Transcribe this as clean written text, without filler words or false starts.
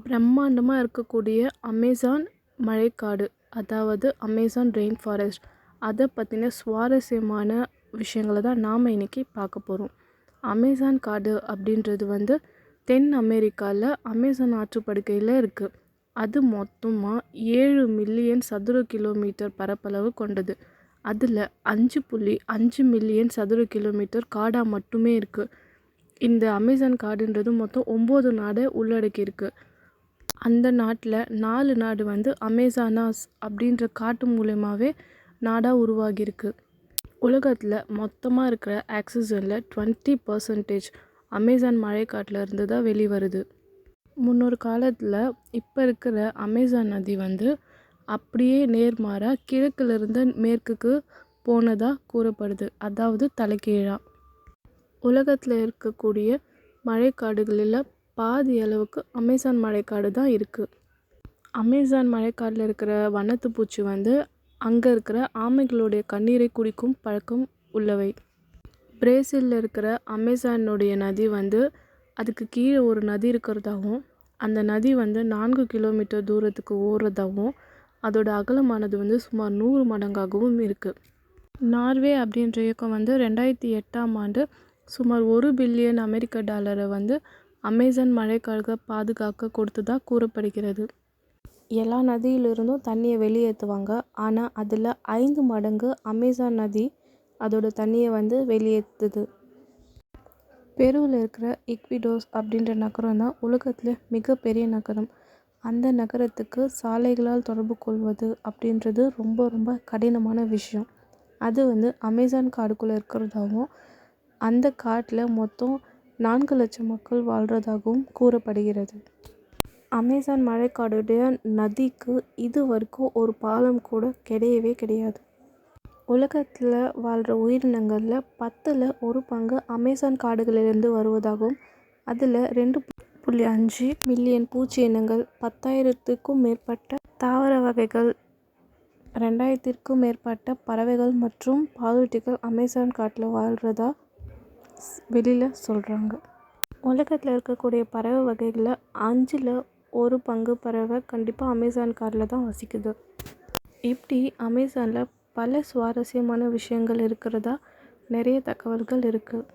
பிரம்மாண்டமாக இருக்கக்கூடிய அமேசான் மழைக்காடு, அதாவது அமேசான் ரெயின் ஃபாரஸ்ட், அதை பற்றின சுவாரஸ்யமான விஷயங்களை தான் நாம் இன்றைக்கி பார்க்க போகிறோம். அமேசான் காடு அப்படின்றது தென் அமெரிக்காவில் அமேசான் ஆற்றுப்படுக்கையில் இருக்குது. அது மொத்தமாக 7 மில்லியன் சதுர கிலோமீட்டர் பரப்பளவு கொண்டது. அதில் 5.5 மில்லியன் சதுர கிலோமீட்டர் காடாக மட்டுமே இருக்குது. இந்த அமேசான் காடுன்றது மொத்தம் 9 நாடை உள்ளடக்கியிருக்கு. அந்த நாட்டில் 4 நாடு அமேசானாஸ் அப்படின்ற காட்டு மூலமாகவே நாடாக உருவாகியிருக்கு. உலகத்தில் மொத்தமாக இருக்கிற ஆக்சிஜனில் 20% அமேசான் மழைக்காட்டில் இருந்து தான் வெளிவருது. முன்னொரு காலத்தில் இப்போ இருக்கிற அமேசான் நதி அப்படியே நேர்மாறாக கிழக்கிலிருந்து மேற்குக்கு போனதாக கூறப்படுது, அதாவது தலைகீழாக. உலகத்தில் இருக்கக்கூடிய மழைக்காடுகளில் பாதி அளவுக்கு அமேசான் மழைக்காடு தான் இருக்குது. அமேசான் மழைக்காட்டில் இருக்கிற வண்ணத்து பூச்சி அங்கே இருக்கிற ஆமைகளுடைய கண்ணீரை குடிக்கும் பழக்கம் உள்ளவை. பிரேசிலில் இருக்கிற அமேசானுடைய நதி அதுக்கு கீழே ஒரு நதி இருக்கிறதாகவும், அந்த நதி 4 கிலோமீட்டர் தூரத்துக்கு ஓடுறதாகவும், அதோட அகலமானது சுமார் 100 மடங்காகவும் இருக்குது. நார்வே அப்படின்ற இயக்கம் 2008ஆம் ஆண்டு சுமார் $1 பில்லியன் அமெரிக்க அமேசான் மழைக்காடுகளை பாதுகாக்க கொடுத்ததாக கூறப்படுகிறது. எல்லா நதியிலிருந்தும் தண்ணியை வெளியேற்றுவாங்க. ஆனால் அதில் 5 மடங்கு அமேசான் நதி அதோட தண்ணியை வெளியேற்றுது. பெருவில் இருக்கிற இக்விடோஸ் அப்படின்ற நகரம் தான் உலகத்தில் மிகப்பெரிய நகரம். அந்த நகரத்துக்கு சாலைகளால் தொடர்பு கொள்வது அப்படின்றது ரொம்ப ரொம்ப கடினமான விஷயம். அது அமேசான் காடுக்குள்ளே இருக்கிறதாகவும், அந்த காட்டில் மொத்தம் 4 லட்சம் மக்கள் வாழ்கிறதாகவும் கூறப்படுகிறது. அமேசான் மழைக்காடுடைய நதிக்கு இது வரைக்கும் ஒரு பாலம் கூட கிடையவே கிடையாது. உலகத்தில் வாழ்கிற உயிரினங்களில் 10ல் 1 பங்கு அமேசான் காடுகளிலிருந்து வருவதாகவும், அதில் 2.5 மில்லியன் பூச்சி இனங்கள், 10,000க்கும் மேற்பட்ட தாவர வகைகள், 2000க்கும் மேற்பட்ட பறவைகள் மற்றும் பாலூட்டிகள் அமேசான் காட்டில் வாழ்கிறதா வெளியில் சொல்கிறாங்க. உலகத்தில் இருக்கக்கூடிய பறவை வகைகளில் 5ல் 1 பங்கு பறவை கண்டிப்பாக அமேசான் காட்டில் தான் வசிக்குது. இப்படி அமேசானில் பல சுவாரஸ்யமான விஷயங்கள் இருக்கிறதா நிறைய தகவல்கள் இருக்குது.